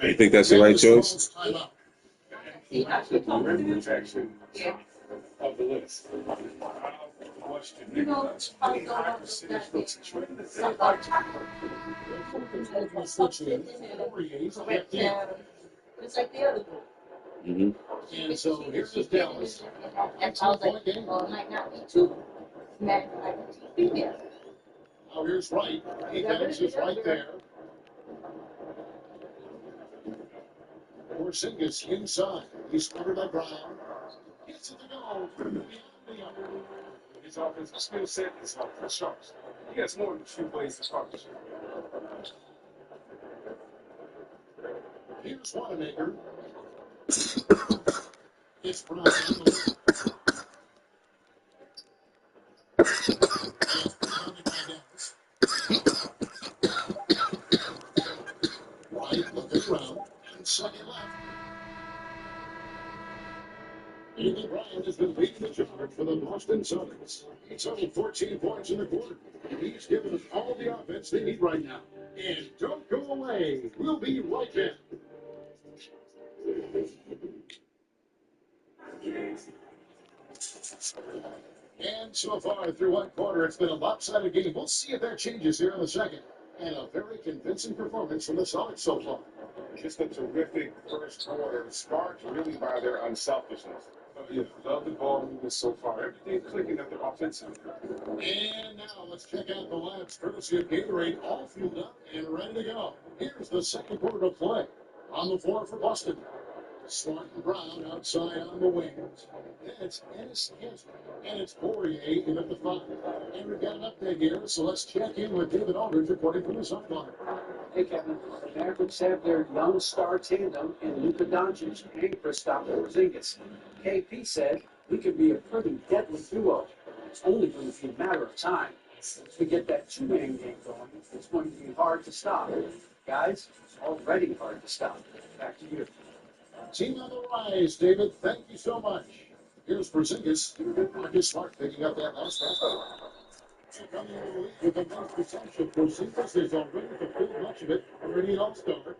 You think that's the right choice? Protection of the list. How much do you know? Any high percentage filtration. Just like the other one. And so here's the Dallas. That's how they well, it might not be too. Like female. Now here's Wright. Defense is right there. Porzingis inside. He's covered by Brown. Gets it to go. His offensive skill set is off the charts. He has more than 2 ways to start the show. Here's Wanamaker. It's Brown. Right, look at Brown. Second left. Ethan Bryant has been leading the charge for the Boston Celtics. He's only 14 points in the quarter. He's given us all the offense they need right now. And don't go away. We'll be right back. And so far through one quarter, it's been a lopsided game. We'll see if that changes here in the second. And a very convincing performance from the Celtics so far. Just a terrific first quarter, sparked really by their unselfishness. Love the ball movement so far. Everything clicking at the offensive. And now let's check out the labs courtesy of Gatorade, all fueled up and ready to go. Here's the second quarter of play. On the floor for Boston. Smart and Brown outside on the wings. It's Ennis and it's Poirier in at the 5. And we've got an update here, so let's check in with David Aldridge reporting from the sideline. Hey, Kevin. The Mavericks have their young star tandem in Luka Doncic and Kristaps Porzingis. KP said, we could be a pretty deadly duo. It's only going to be a matter of time. Once we get that two-man game going, it's going to be hard to stop. Guys, it's already hard to stop. Back to you. Team on the rise, David. Thank you so much. Here's Porzingis. Marcus Smart picking up that last pass. Coming into the league with the most potential. Porzingis has already fulfilled much of it. Already an all-star.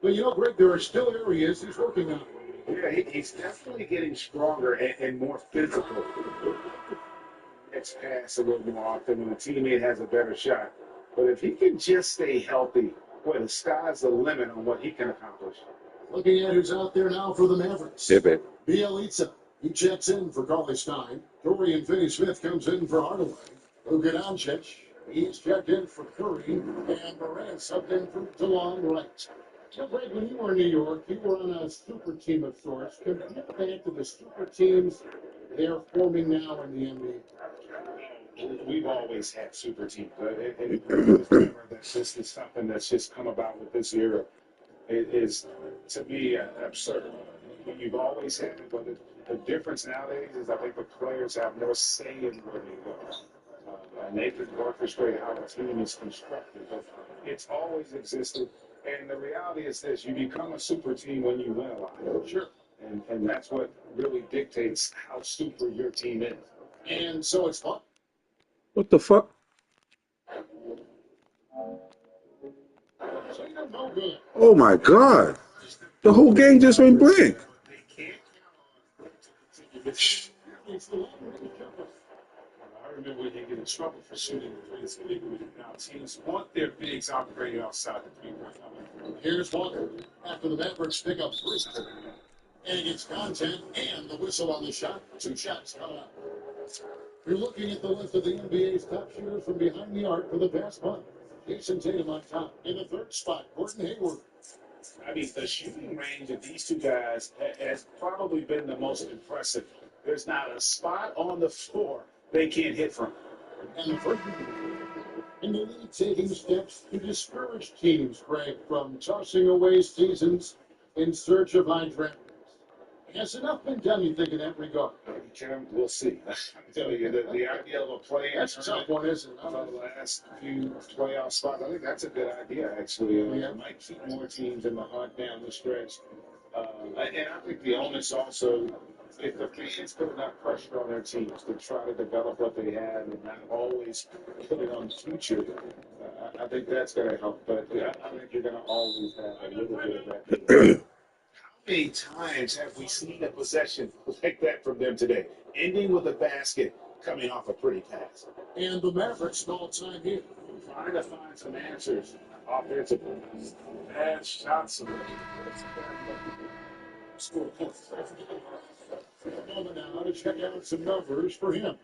But you know, Greg, there are still areas he's working on. Yeah, he's definitely getting stronger and more physical. Next pass a little more often when the teammate has a better shot. But if he can just stay healthy, boy, the sky's the limit on what he can accomplish. Looking at who's out there now for the Mavericks. Yeah, babe. Bielitsa. He checks in for Cauley Stein. Dorian Finney-Smith comes in for Hardaway. Luka Doncic. He's checked in for Curry. And Morant subbed in for DeLon Wright. So, Greg, when you were in New York, you were on a super team of sorts. Compare that to the super teams they're forming now in the NBA. We've always had super teams. That's just something that's just come about with this era. It is, to me, absurd. You've always had it, but the difference nowadays is I think the players have more say in where they go. And they can orchestrate how a team is constructed. But it's always existed. And the reality is this, you become a super team when you win a lot. Sure. And that's what really dictates how super your team is. And so it's fun. What the fuck? Oh my God. The whole game just went blank. I remember when they get in trouble for shooting the threes. Now teams want their bigs operating outside the three-point line. Here's Walker after the Mavericks pick up 3. And it's content and the whistle on the shot. 2 shots coming up. You're looking at the list of the NBA's top shooters from behind the arc for the past month. Jason Tatum on top. In the 3rd spot, Gordon Hayward. I mean, the shooting range of these 2 guys has probably been the most impressive. There's not a spot on the floor they can't hit from. And the first in the league taking steps to discourage teams, Greg, from tossing away seasons in search of high draft picks. Has enough been done, you think, in that regard? We'll see. I'm telling you, the idea of a play that's a tough one, isn't it? The last few playoff spots, I think that's a good idea, actually. It might keep more teams in the hunt down the stretch. And I think the onus also, if the fans put enough pressure on their teams to try to develop what they have and not always put it on the future, I think that's going to help. But yeah, I think you're going to always have a little bit of that. How many times have we seen a possession like that from them today, ending with a basket coming off a pretty pass? And the Mavericks all-time here. Trying to find some answers offensively. Bad shots. Score points. Moment now to check out some numbers for him.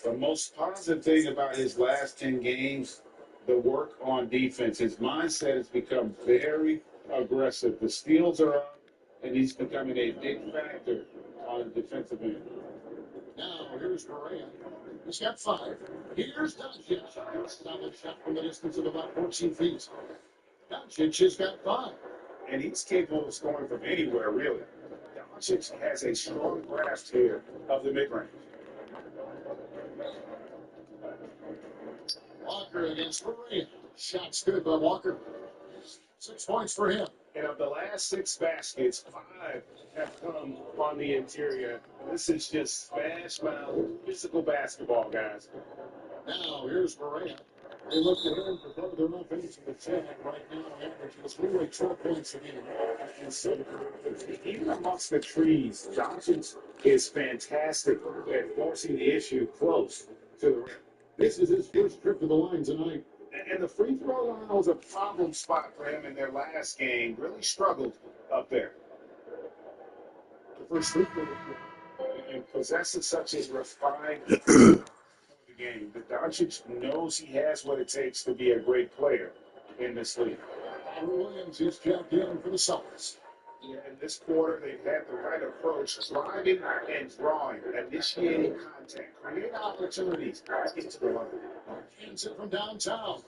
The most positive thing about his last 10 games, the work on defense. His mindset has become very aggressive. The steals are up, and he's becoming a big factor on the defensive end. Now here's Moran. He's got 5. Here's Doncic. Solid shot from the distance of about 14 feet. Doncic has got 5. And he's capable of scoring from anywhere, really. Doncic has a strong grasp here of the mid-range. Walker against Moran. Shot's good by Walker. 6 points for him. And of the last 6 baskets, 5 have come on the interior. This is just smash mouth physical basketball, guys. Now here's Moran. They look to him for part of their offensive attack right now, averages really 12 points a game. And so, even amongst the trees, Johnson is fantastic at forcing the issue close to the rim. This is his first trip to the line tonight. And the free throw line was a problem spot for him in their last game. Really struggled up there. The first free throw. And possesses such a refined game. The Doncic knows he has what it takes to be a great player in this league. Williams is checked in for the Celtics. Yeah, in this quarter, they've had the right approach, driving and drawing, initiating contact, creating opportunities into the line. Hands it from downtown.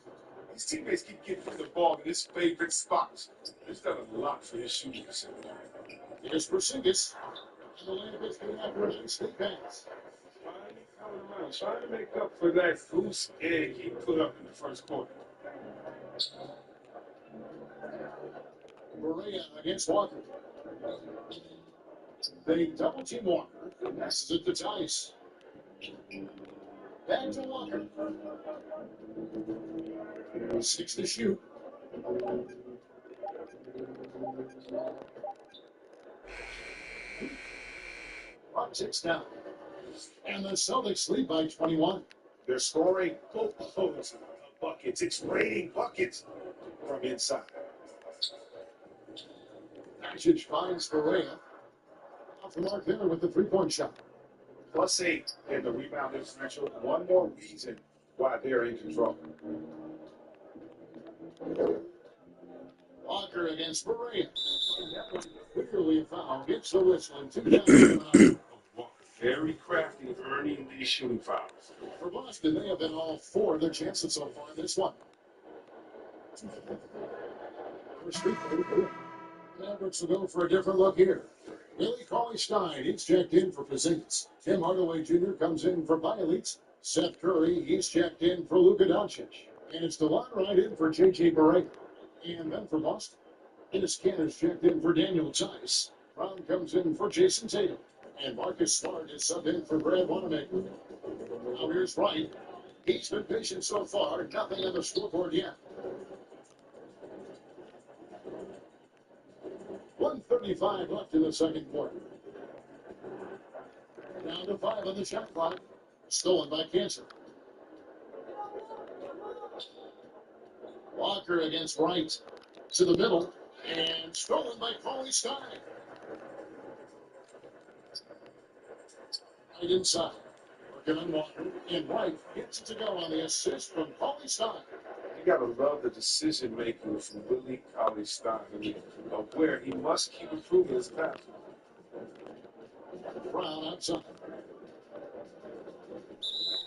His teammates keep getting him the ball in his favorite spots. He's done a lot for his shooters. Here's Porzingis. And the layup is going after a nice lead pass. Trying to make up for that goose egg he put up in the first quarter. Maria against Walker. They double team Walker. Passes it to Tice. Back to Walker. 6 to shoot. Clock ticks down. And the Celtics lead by 21. They're scoring buckets. It's raining buckets from inside. Doncic finds Correa. Off the mark there with the three-point shot. +8 in the rebound differential. One more reason why they're in control. Walker against Correa. And that was clearly a foul. Gets the whistle and 2 down. Very crafty, earning these shooting fouls. For Boston, they have been all 4 of their chances so far in this one. First free throw. Mavericks will go for a different look here. Willie Cauley-Stein, he's checked in for Porzingis. Tim Hardaway Jr. comes in for Bielitz. Seth Curry, he's checked in for Luka Doncic. And it's DeLon Wright in for J.J. Barea. And then for Boston, Dennis Cantor's checked in for Daniel Tice. Brown comes in for Jason Tatum. And Marcus Smart is subbed in for Brad Wanamaker. Now here's Wright. He's been patient so far. Nothing on the scoreboard yet. 1:35 left in the second quarter. Down to 5 on the shot clock. Stolen by Cancer. Walker against Wright. To the middle. And stolen by Cauley-Stein. Right inside. Working on Walker. And Wright gets it to go on the assist from Cauley-Stein. You gotta love the decision making from Willie Cauley-Stein. Of where he must keep improving his pass. Brown outside.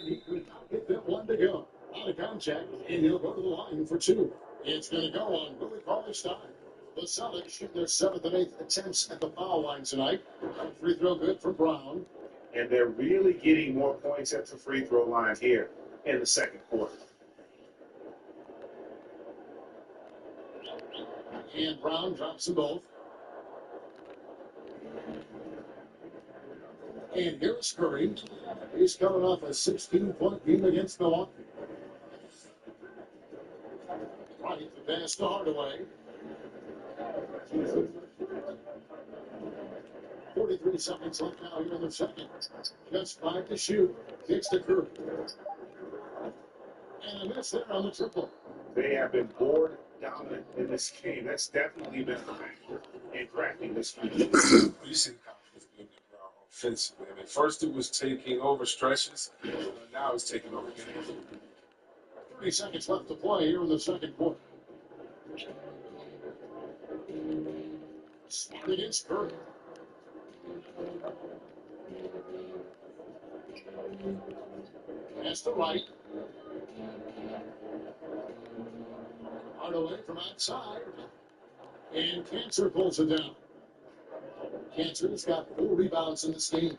He could not get that one to go. Out of contact, and he'll go to the line for 2. It's going to go on Willie Cauley-Stein. The Celtics shoot their 7th and 8th attempts at the foul line tonight. Free throw good for Brown. And they're really getting more points at the free throw line here in the second quarter. And Brown drops them both. And here's Curry. He's coming off a 16-point game against Milwaukee. Right, the pass to Hardaway. 43 seconds left now here in the second. Just 5 to shoot. Kicks to Curry. And a miss there on the triple. They have been board dominant in this game. That's definitely been a factor in cracking this game. You see the confidence building offensively. I mean, first it was taking over stretches, now it's taking over games. 30 seconds left to play here in the second quarter. Smart against Curry. Pass to right. Hardaway from outside. And Cancer pulls it down. Cancer's got 4 rebounds in this game.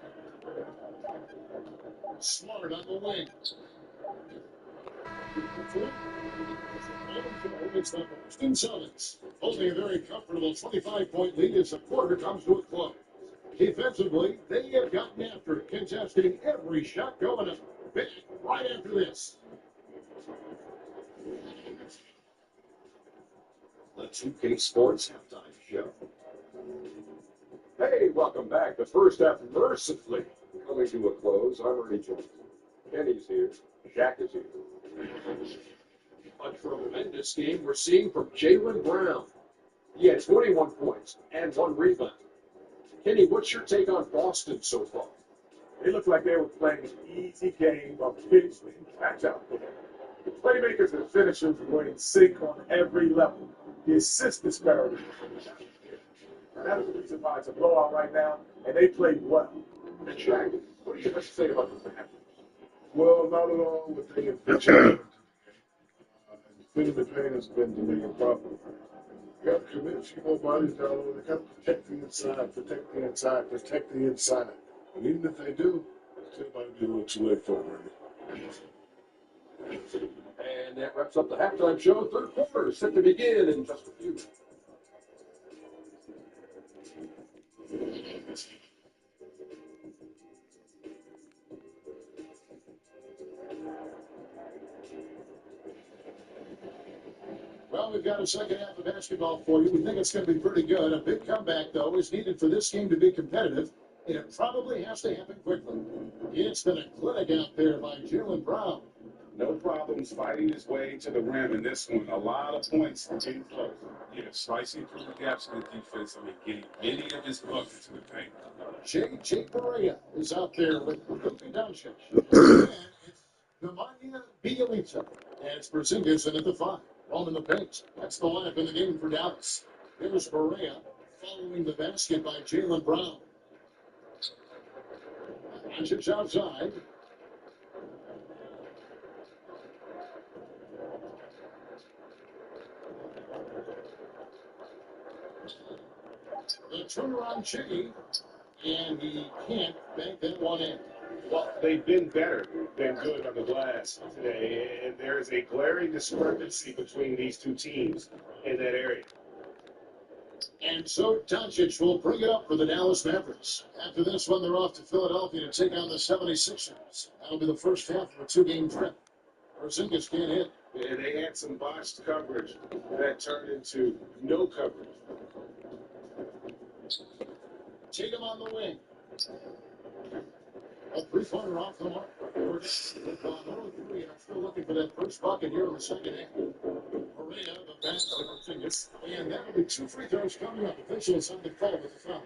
Smart on the wing. It's the Boston Celtics. Only a very comfortable 25-point lead as the quarter comes to a close. Defensively, they have gotten after it, contesting every shot going up. Back right after this. The 2K Sports Halftime Show. Hey, welcome back. The first half mercifully coming to a close. I'm Ernie Jones. Kenny's here. Shaq is here. A tremendous game we're seeing from Jaylen Brown. He had 21 points and 1 rebound. Kenny, what's your take on Boston so far? They looked like they were playing an easy game of pitch and catch out. The playmakers and finishers were in sync on every level. The assist disparity. That's the reason why it's a blowout right now, and they played well. And Shaq, what do you have to say about the Panthers? Well, not at all what they have been defending the pain has been the major problem. You got to commit a few more bodies down low. They got to protect the inside, protect the inside, protect the inside. And even if they do, it still might be a little too late for them. And that wraps up the halftime show. Third quarter set to begin in just a few. Well, we've got a second half of basketball for you. We think it's going to be pretty good. A big comeback, though, is needed for this game to be competitive, and it probably has to happen quickly. It's been a clinic out there by Jaylen Brown. No problems fighting his way to the rim in this one. A lot of points in close. Yeah, slicing through the gaps in the defense. I mean, getting many of his buckets to the paint. J. Perea is out there with Luka Doncic. And it's Nemanja Bjelica. And it's Porzingis in at the 5. Roaming the paint. That's the lineup in the game for Dallas. There's Perea following the basket by Jaylen Brown. Doncic outside. The turnaround Chiggy, and he can't bank that one in. Well, they've been better than good on the glass today, and there is a glaring discrepancy between these two teams in that area. And so Doncic will bring it up for the Dallas Mavericks. After this one, they're off to Philadelphia to take on the 76ers. That'll be the first half of a 2-game trip. Porzingis can't hit. And they had some botched coverage that turned into no coverage. Tatum on the wing. A 3-pointer off the mark. We're 0-3, and I'm still looking for that first bucket here in the second half. Perea, the pass to Porzingis. And that'll be 2 free throws coming up. Officials on the call with the foul.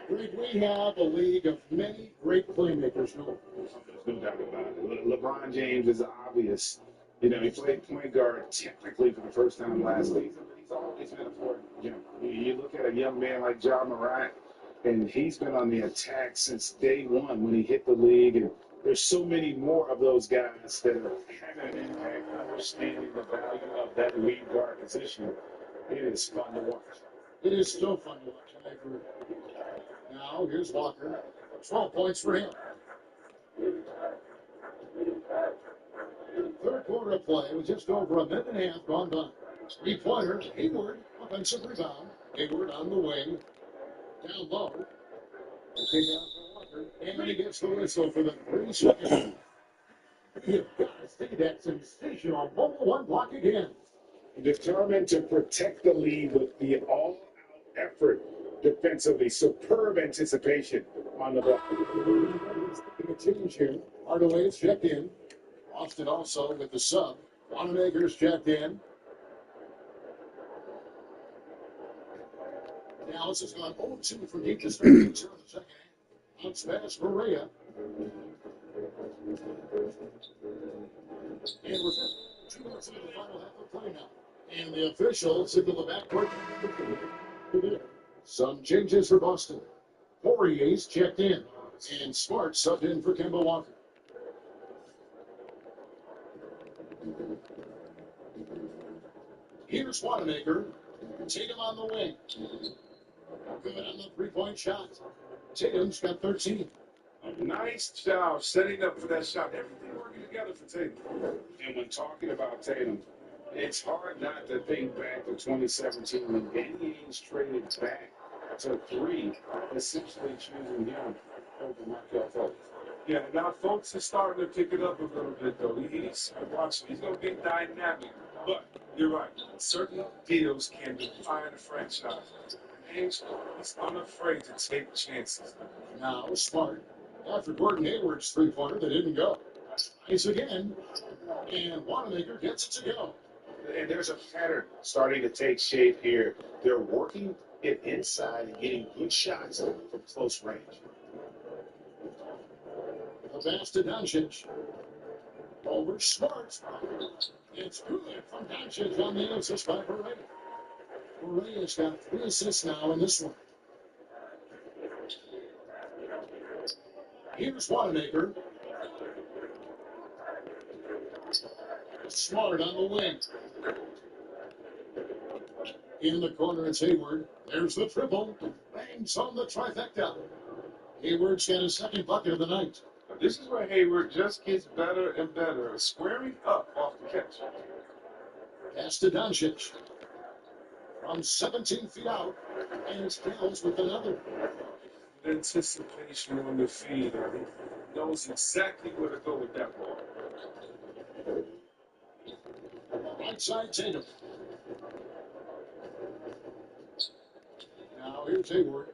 Greg, we have a league of many great playmakers. There's no doubt about it. LeBron James is obvious. You know, he played point guard technically for the first time last season, but he's always been important. You know, you look at a young man like John Morant, and he's been on the attack since day one when he hit the league. And there's so many more of those guys that are having an impact, understanding the value of that lead guard position. It is fun to watch. It is so fun to watch. I agree. Now, here's Walker. 12 points for him. Third quarter of play with just over a minute and a half gone by. 3-pointer, Hayward, offensive rebound. Hayward on the wing. Down low. Kick out for And he gets the whistle for the 3 seconds. You've got to see that sensational mobile one block again. Determined to protect the lead with the all-out effort defensively. Superb anticipation on the ball. A change here. Hardaway's checked in. Austin also with the sub. Wanamaker's checked in. Dallas has gone 0-2 from deep to start in the second half. Bounce pass for Rhea. And we're 2 minutes into the final half of play now. And the official signal the backcourt. Some changes for Boston. Poirier's checked in. And Smart subbed in for Kemba Walker. Here's Wanamaker. Tatum on the wing. Good on the three-point shot. Tatum's got 13. A nice job setting up for that shot. Everything working together for Tatum. And when talking about Tatum, it's hard not to think back to 2017 when Danny Ainge traded back to 3, essentially choosing him over Markel Fultz. Yeah, now folks are starting to pick it up a little bit, though. He's watching. He's going to be dynamic. But you're right. Certain deals can define a franchise. Ainge, he's unafraid to take chances. Now Smart. After Gordon Hayward's three-pointer that didn't go. Nice again. And Wanamaker gets it to go. And there's a pattern starting to take shape here. They're working it inside and getting good shots from close range. The pass to Doncic. Over Smart. It's good from Doncic on the assist by Pereira. Pereira's got 3 assists now in this one. Here's Wanamaker. Smart on the wing. In the corner, it's Hayward. There's the triple. Bangs home the trifecta. Hayward's got his second bucket of the night. This is where Hayward just gets better and better, squaring up off the catch. Pass to Doncic. From 17 feet out, and Scales with another. Anticipation on the feed. He knows exactly where to go with that ball. Right side Tatum. Now here's Hayward.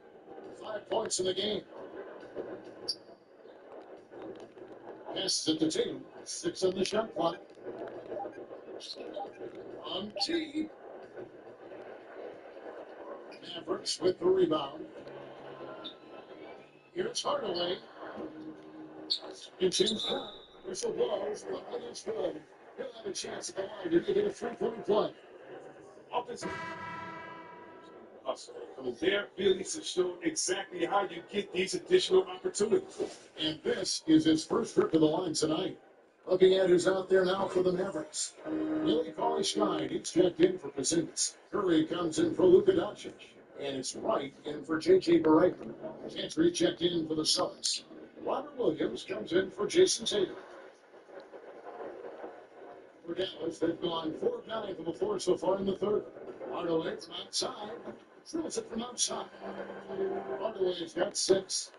5 points in the game. Passes it to Tatum. 6 on the shot clock. On T. Mavericks with the rebound. Here's Hardaway. It's in front. Whistle blows. But it is good. He'll have a chance at the line to get a three-point play. Offensive hustle. I mean, their abilities have shown exactly how you get these additional opportunities. And this is his first trip to the line tonight. Looking at who's out there now for the Mavericks. Willie Cauley-Stein, he's checked in for Porzingis. Curry comes in for Luka Doncic. And it's Wright in for J.J. Barea. Gentry checked in for the Suns. Robert Williams comes in for Jason Tatum. For Dallas, they've gone 4 of 9 from the floor so far in the third. Hardaway from outside. Drills it from outside. Hardaway's got 6.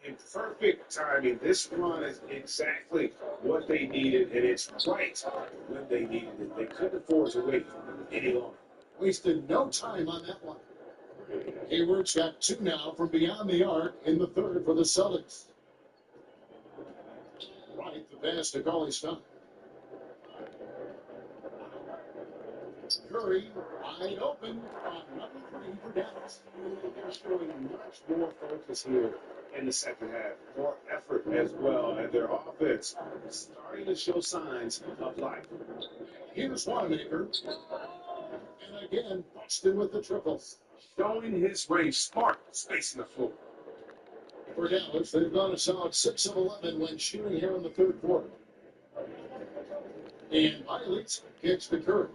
In perfect timing, this run is exactly what they needed, and it's right when they needed it. They couldn't afford to wait any longer. Wasted no time on that one. Hayward's got 2 now from beyond the arc in the third for the Celtics. Right, the pass to Cauley-Stein. Curry wide open on number 3 for Dallas. They're showing much more focus here in the second half, more effort as well, and their offense is starting to show signs of life. Here's Wanamaker. And again, Boston with the triples. Showing his range, smart, spacing the floor. For Dallas, they've gone a solid 6 of 11 when shooting here in the third quarter. And Pilot kicks the Curry.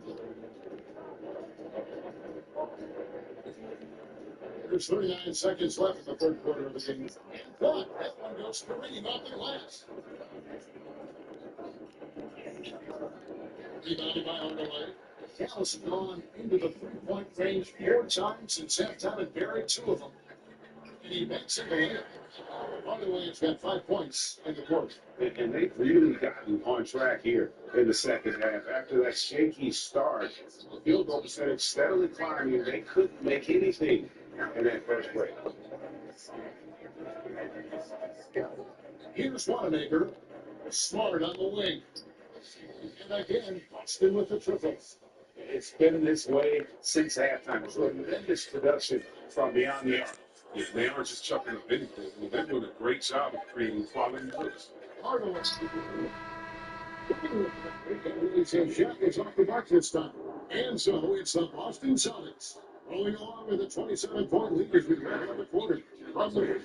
There's 39 seconds left in the third quarter of the game. And that one goes careening off the glass. Rebounded by Hardaway. Dallas has gone into the three-point range 4 times since halftime and buried 2 of them. He makes it a layup. Hardaway has got 5 points in the quarter. And they've really gotten on track here in the second half. After that shaky start, field goal percentage steadily climbing. They couldn't make anything in that first break. Here's Wanamaker. Smart on the wing. And again, Boston with the triples. It's been this way since halftime. Tremendous production from beyond the arc. Yeah, they aren't just chucking up anything. I mean, they're doing a great job of creating quality looks. Hardaway. His shot is off the mark this time. And so it's the Boston Celtics rolling along with a 27-point lead as we wrap up the quarter. From the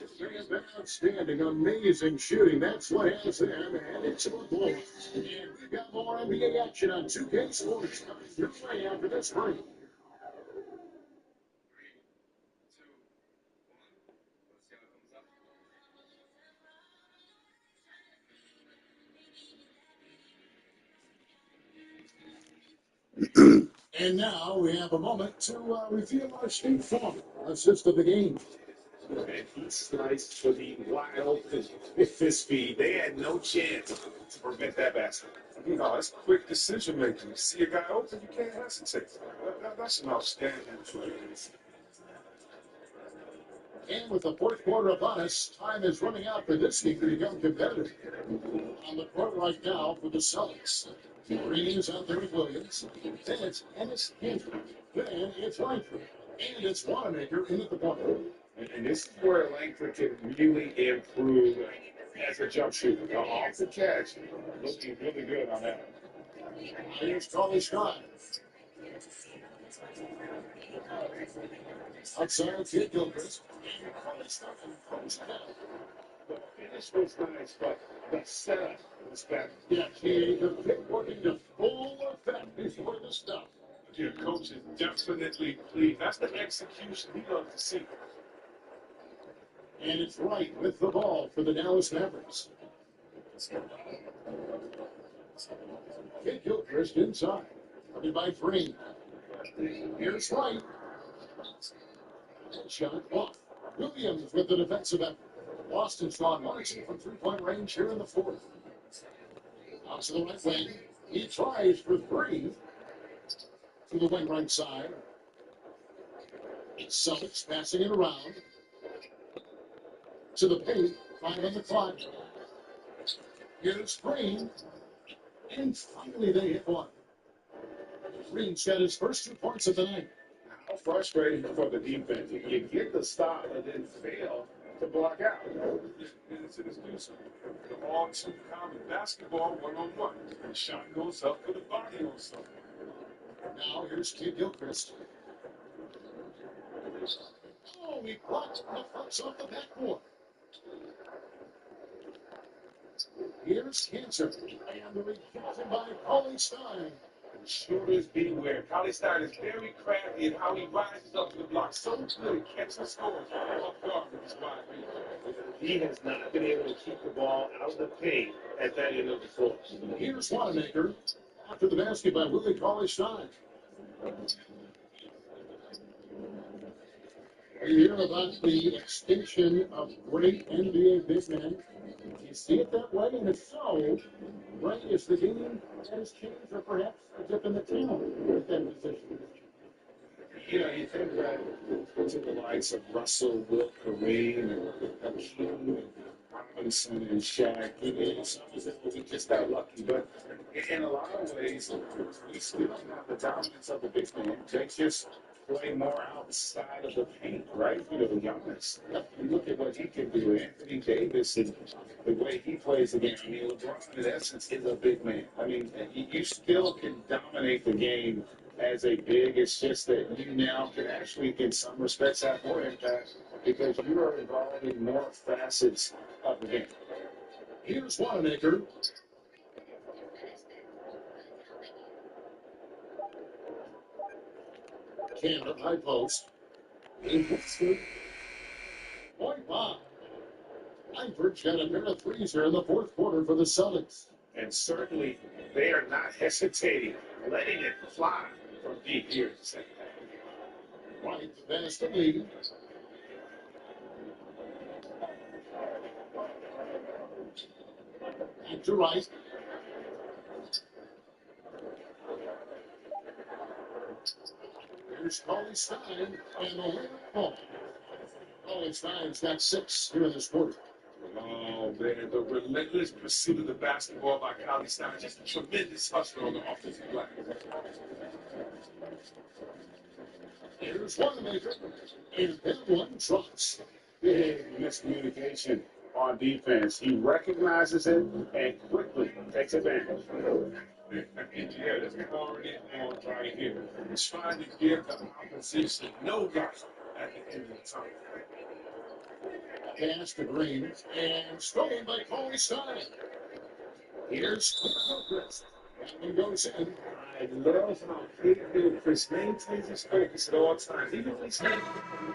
they're outstanding, amazing shooting. That's what has them headed to a blow. And we've got more NBA action on 2K Sports coming your way after this break. And now we have a moment to reveal our state form, assist of the game. And he sliced for the wide open with his speed. They had no chance to prevent that basket. You know, that's quick decision making. You see a guy open, you can't hesitate. That's an outstanding play. And with the fourth quarter upon us, time is running out for this team to become competitive. On the court right now for the Celtics. Green is out there with Williams. Then it's Ennis Hendry. Then it's Langford. And it's Wanamaker in at the point. And this is where Langford can really improve as a jump shooter. Off the catch, looking really good on that. Here's Charlie Scott. Outside, Kid Gilchrist. The finish was nice, but the setup was better. Yeah, the pick working to full effect before the stop. Your coach is definitely pleased. That's the execution he loves to see. And it's right with the ball for the Dallas Mavericks. Kid Gilchrist inside. Running by Green. Here's White. And shot off. Williams with the defensive effort. Boston's gone 1 or 2 from three-point range here in the fourth. Out to the right wing. He tries for 3. To the wing right side. It's Celtics passing it around. To the paint. 5 on the clock. Here's Green. And finally they hit one. Green's got his first 2 points of the night. How frustrating for the defense. You get the stop and then fail to block out. Minutes in his deuce. The all too common basketball one-on-one. The shot goes up with a body on something. Now here's Kid Gilchrist. Oh, he blocked the first off the backboard. Here's Cancer. And the rejection by Paulie Stein. Shooters beware. Collie Stein is very crafty in how he rises up to the block. So good at catching scores off guard with his wide reach. He has not been able to keep the ball out of the paint at that end of the floor. Here's Wanamaker. After the basket by Willie Cauley-Stein. You hear about the extinction of great NBA big men. Do you see it that way? And if so, right, is the game that has changed, or perhaps a dip in the talent with that position? You know, you think about to the likes of Russell, Will, Kareem, and Hakeem, and Robinson, and Shaq. You know, some of them we just got lucky. But in a lot of ways, we still have the dominance of the big man. They just play more outside of the paint, right? You know, Giannis. You look at what he can do. Anthony Davis and the way he plays the game. I mean, LeBron, in essence, is a big man. I mean, you still can dominate the game as a big. It's just that you now can actually, in some respects, have more impact because you are involved in more facets of the game. Here's Wanamaker. Canada, high post. Point bomb. Langford's got a pair of threes here in the fourth quarter for the Celtics. And certainly, they are not hesitating, letting it fly from deep here in the second half. Right, the pass to Lee. Lee with the to right. Here's Collie Stein and the winner ball. Collie Stein's got 6 here in this quarter. Oh, man, the relentless pursuit of the basketball by Collie Stein, just a tremendous hustler on the offensive glass. Here's Wanamaker, and then one drops. Big miscommunication on defense. He recognizes it and quickly takes advantage. Yeah, that's already on right here. Trying to give the opposition no life at the end of the time. Pass to Green, and stolen by Collie Stein. Here's Gilchrist. That one goes in. I love how Chris maintains his focus at all times. Even when he's not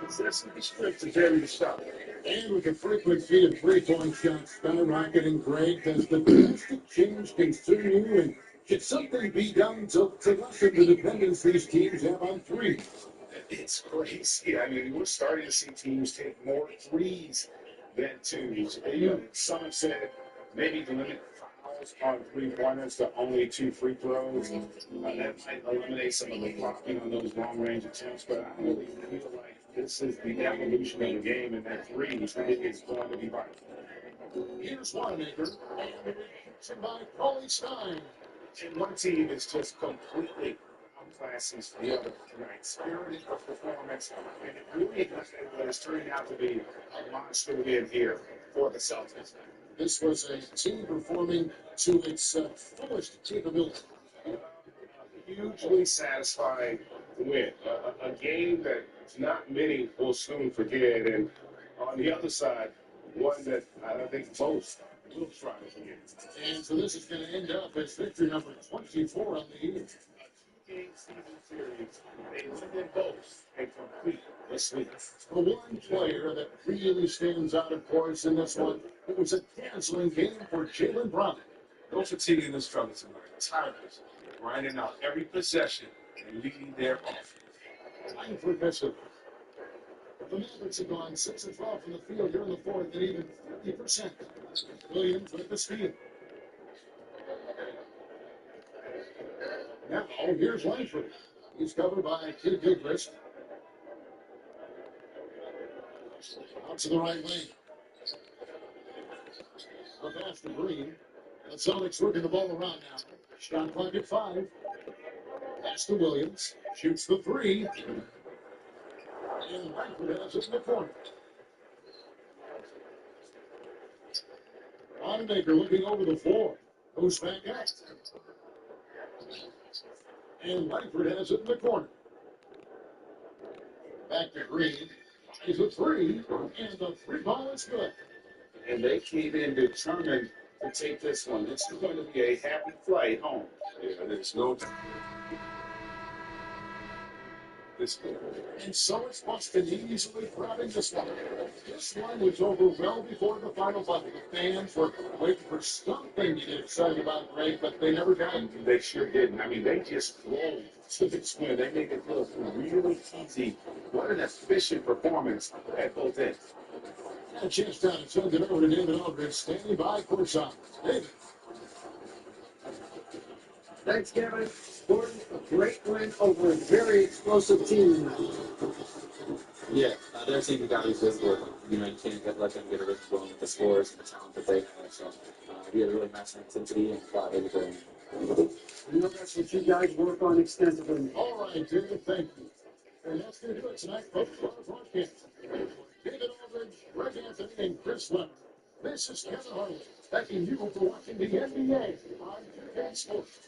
possessing the strength to carry the shot. And we can frequently see a three-point shot skyrocketing great as the drastic change continue. And should something be done to lessen the dependence these teams have on three? It's crazy. I mean, we're starting to see teams take more threes than twos. Some have said maybe limit fouls on three-pointers to only 2 free throws. That might eliminate some of the blocking on those long-range attempts, but I really feel like this is the evolution of the game, and that three is going to be vital. Here's Wanamaker, and reaction by Collie Stein. And one team is just completely outclasses the other tonight. Spirited performance, and it really has turned out to be a monster win here for the Celtics. This was a team performing to its fullest capability. Hugely satisfying win. A game that not many will soon forget, and on the other side, one that I don't think most will try to forget. And so this is going to end up as victory number 24 on the year. A 2-game season series. They win them both and complete the sweep. The one player that really stands out, of course, in this one, it was a dazzling game for Jaylen Brown. No fatigue in this struggle tonight. Tireless, grinding out every possession and leading their offense. Langford missing. The Mavericks have gone 6 of 12 from the field here in the fourth, and even 50%. Williams with the steal. Now, here's Langford. He's covered by Kid Gilchrist. Out to the right lane. A pass to Green. The Celtics working the ball around now. Shot clock at 5. Pass to Williams. Shoots the 3. And Langford has it in the corner. Wanamaker looking over the floor. Goes back out. And Langford has it in the corner. Back to Green. He's a 3. And the 3 ball is good. And they came in determined to take this one. This is going to be a happy flight home. Yeah, there's no doubt. This one. And so it's Boston easily grabbing this one. This one was over well before the final buzzer. The fans were waiting for something to get excited about, Greg, but they never got it. They sure didn't. I mean, they just rolled to this win. They made it look really easy. What an efficient performance at both ends. A chance down and sends it over to David Aldridge, standing by courtside. David. Thanks, Kevin. Gordon, a great win over a very explosive team. Yeah, their team got to be physical. You know, you can't let them get a rhythm going with the scores and the talent that they have. So we had a really match intensity and fought everything. You know, that's what you guys work on extensively. All right, David, thank you. And that's going to do it tonight, folks, for our broadcast. David Aldridge, Greg Anthony, and Chris Leonard. This is Kevin Harlan, thanking you for watching the NBA on 2K Sports.